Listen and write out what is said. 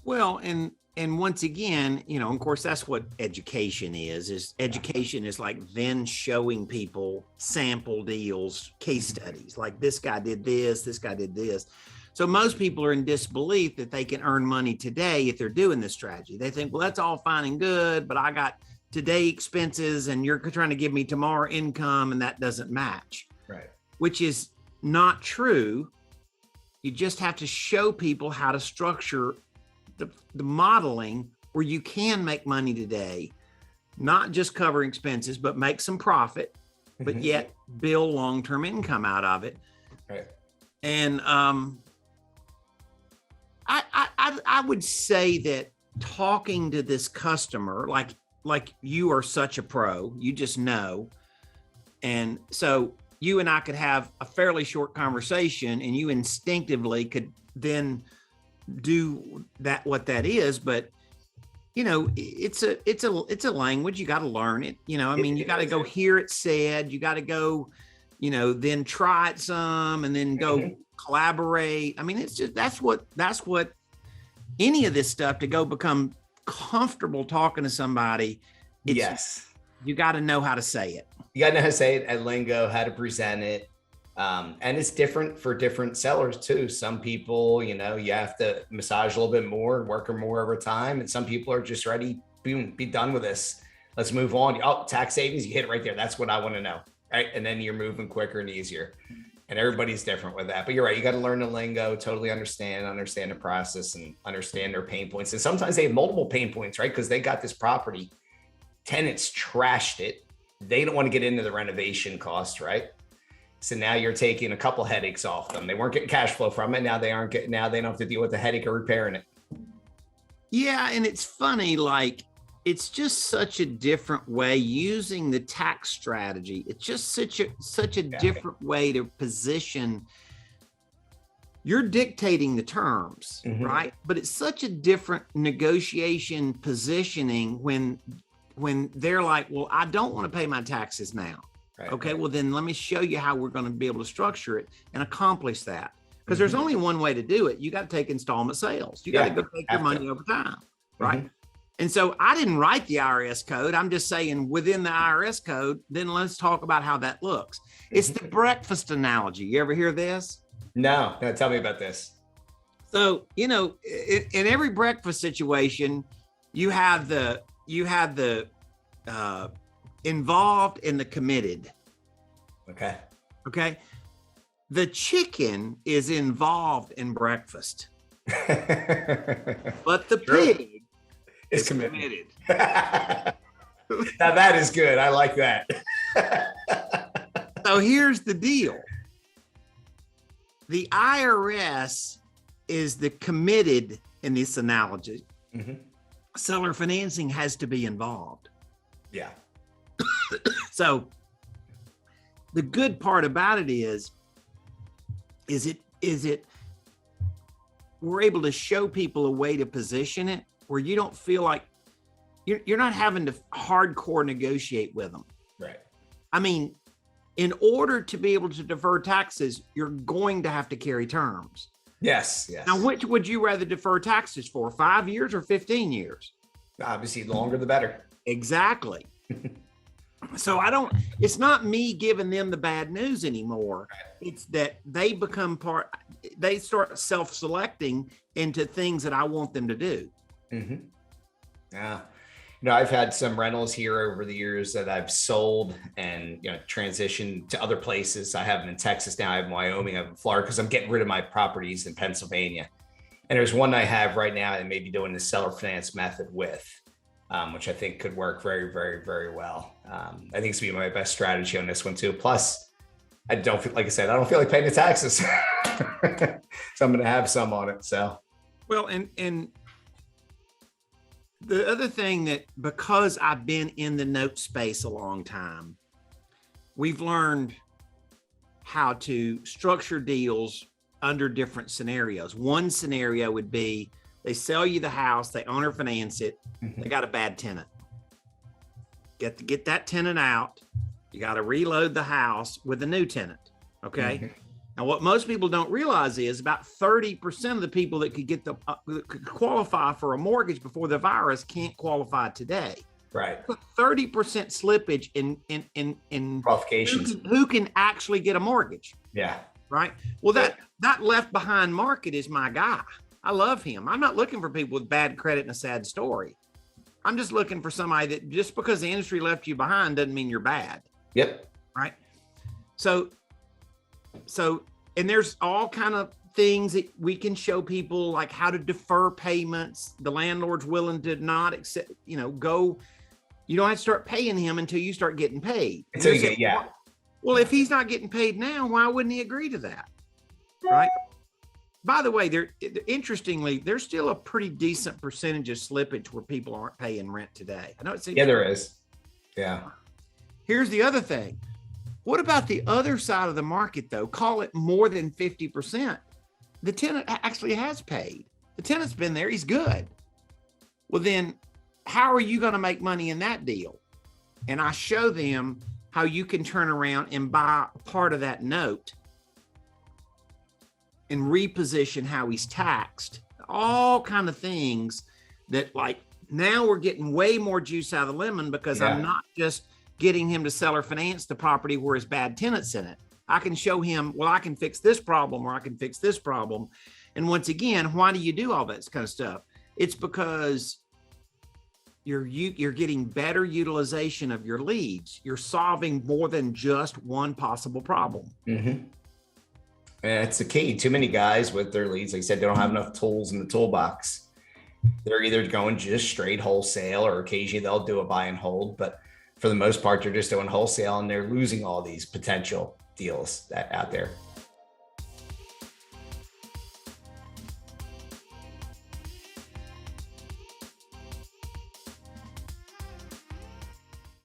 Well, and once again, of course, that's what education is education is like then showing people sample deals, case studies, like this guy did this guy did this. So most people are in disbelief that they can earn money today if they're doing this strategy. They think, well, that's all fine and good, but I got today expenses and you're trying to give me tomorrow income, and that doesn't match. Right. Which is not true. You just have to show people how to structure the modeling where you can make money today, not just cover expenses, but make some profit, but yet build long-term income out of it. Right. And I would say that talking to this customer, like you are such a pro, you just know. And so you and I could have a fairly short conversation and you instinctively could then do that, what that is. But it's a language. You got to learn it. You got to go hear it said, you got to go, then try it some and then go collaborate. I mean, it's just, that's what any of this stuff to go become comfortable talking to somebody. Yes. You got to know how to say it. You got to know how to say it at lingo, how to present it. And it's different for different sellers too. Some people, you have to massage a little bit more, work more over time. And some people are just ready, boom, be done with this. Let's move on. Oh, tax savings, you hit it right there. That's what I want to know. Right. And then you're moving quicker and easier. And everybody's different with that. But you're right. You got to learn the lingo, totally understand the process and understand their pain points. And sometimes they have multiple pain points, right? Because they got this property, tenants trashed it. They don't want to get into the renovation cost, right? So now you're taking a couple headaches off them. They weren't getting cash flow from it. Now they don't have to deal with the headache of repairing it. Yeah. And it's funny, like, it's just such a different way using the tax strategy. It's just such a different way to position. You're dictating the terms, right? But it's such a different negotiation positioning when they're like, well, I don't want to pay my taxes now. Right, okay, well, then let me show you how we're going to be able to structure it and accomplish that. Because there's only one way to do it. You got to take installment sales. You got to go take your money over time, right? And so I didn't write the IRS code. I'm just saying within the IRS code, then let's talk about how that looks. It's the breakfast analogy. You ever hear this? No, tell me about this. So, in every breakfast situation, you have the involved and the committed. Okay. The chicken is involved in breakfast, but the pig is committed. Now that is good. I like that. So here's the deal. The IRS is the committed in this analogy. Seller financing has to be involved. Yeah. So the good part about it is it we're able to show people a way to position it where you don't feel like you're not having to hardcore negotiate with them. Right. I mean, in order to be able to defer taxes, you're going to have to carry terms. Yes. Now, which would you rather defer taxes for, 5 years or 15 years? Obviously, the longer the better. Exactly. So it's not me giving them the bad news anymore. It's that they start self-selecting into things that I want them to do. Yeah. I've had some rentals here over the years that I've sold and, transitioned to other places. I have them in Texas now, I have in Wyoming, I have in Florida, because I'm getting rid of my properties in Pennsylvania. And there's one I have right now that may be doing the seller finance method with, which I think could work very, very, very well. I think it's gonna be my best strategy on this one too. Plus, I don't feel like paying the taxes. So I'm going to have some on it. So, well, and the other thing that, because I've been in the note space a long time, we've learned how to structure deals under different scenarios. One scenario would be they sell you the house, they owner finance it, they got a bad tenant. Get that tenant out. You got to reload the house with a new tenant. Okay. Now, what most people don't realize is about 30% of the people that could get that could qualify for a mortgage before the virus can't qualify today. Right. 30% slippage in Qualifications. who can actually get a mortgage. Yeah. Right. Well, that left behind market is my guy. I love him. I'm not looking for people with bad credit and a sad story. I'm just looking for somebody that just because the industry left you behind doesn't mean you're bad. Yep. Right. So, and there's all kind of things that we can show people, like how to defer payments. The landlord's willing to not accept, you don't have to start paying him until you start getting paid. Until you get, yeah. Well, if he's not getting paid now, why wouldn't he agree to that? Right. By the way, interestingly, there's still a pretty decent percentage of slippage where people aren't paying rent today. I know it seems. Yeah, there is. Yeah. Here's the other thing. What about the other side of the market, though? Call it more than 50%. The tenant actually has paid. The tenant's been there. He's good. Well, then how are you going to make money in that deal? And I show them how you can turn around and buy part of that note and reposition how he's taxed. All kind of things that, like, now we're getting way more juice out of the lemon because I'm not just getting him to seller finance the property where his bad tenant's in it. I can show him, well, I can fix this problem or I can fix this problem. And once again, why do you do all that kind of stuff? It's because you're getting better utilization of your leads. You're solving more than just one possible problem. Mm-hmm. And it's the key. Too many guys with their leads, like I said, they don't have enough tools in the toolbox. They're either going just straight wholesale or occasionally they'll do a buy and hold, but for the most part, they're just doing wholesale and they're losing all these potential deals that out there.